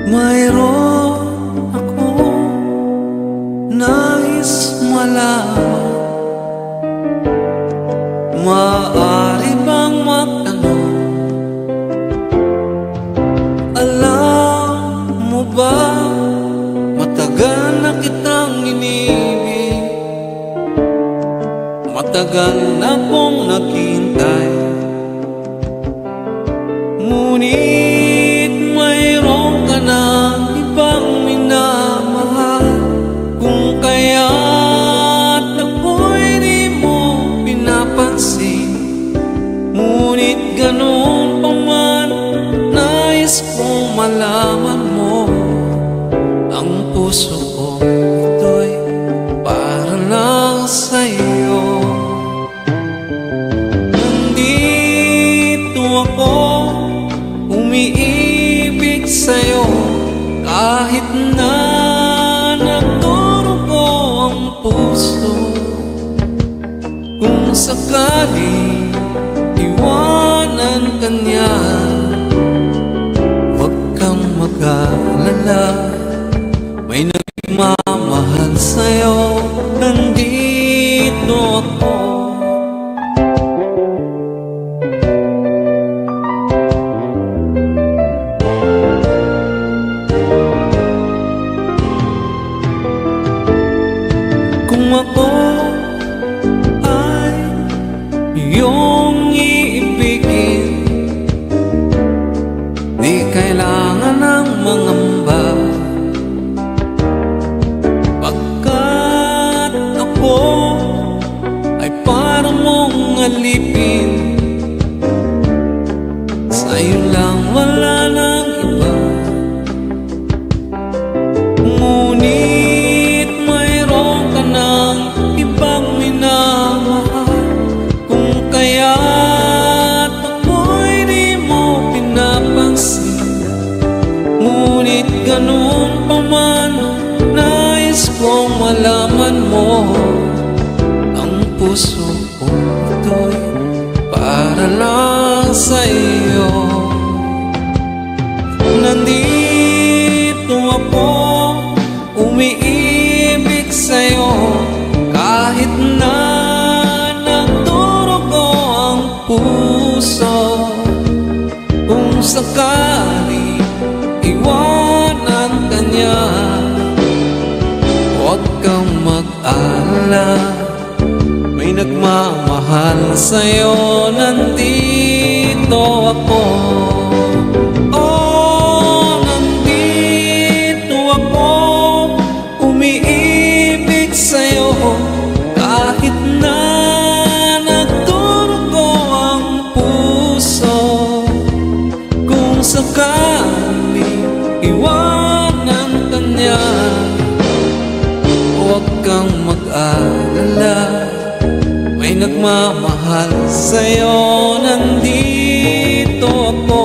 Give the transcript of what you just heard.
Mayroon ako nais malaman, maaari bang magtanong? Alam mo ba, matagal na kitang inibig, matagal na kong naghintay. Ngunit mayroon ka ng ibang minamahal, kung kaya't ako'y di mo pinapansin. Ngunit ganun pa man, nais kong malaman mo, ang puso ko ito'y para lang sa'yo. Nandito ako, umiibig sa'yo, kahit na nagdurugo ang puso. Kung sakali iwanan ka niya, huwag kang mag-alala, may nagmamahal sa'yo. Nandito ako. Kung ako ay iyong iibigin, di kailangan ng mangamba, pagkat ako ay para mong alipin. Sa'yo lang, wala nang iba. Ngunit mayroon ka ng ibang minamahal, kung kaya't ako'y di mo pinapansin. Ngunit ganun pa man, nais kong malaman mo, ang puso ko ito'y para lang sa'yo. Nandito ako, umiibig sa'yo, kahit na nagdurugo ang puso. Kung sakali iwanan ka niya, huwag kang mag-alala, may nagmamahal sa'yo. Nandito ako. Oh, nandito ako, umiibig sa'yo, kahit na nagdurugo ang puso. Kung sakali iwanan ka niya, huwag kang mag-alala, may nagmamahal sa'yo. Nandito ako.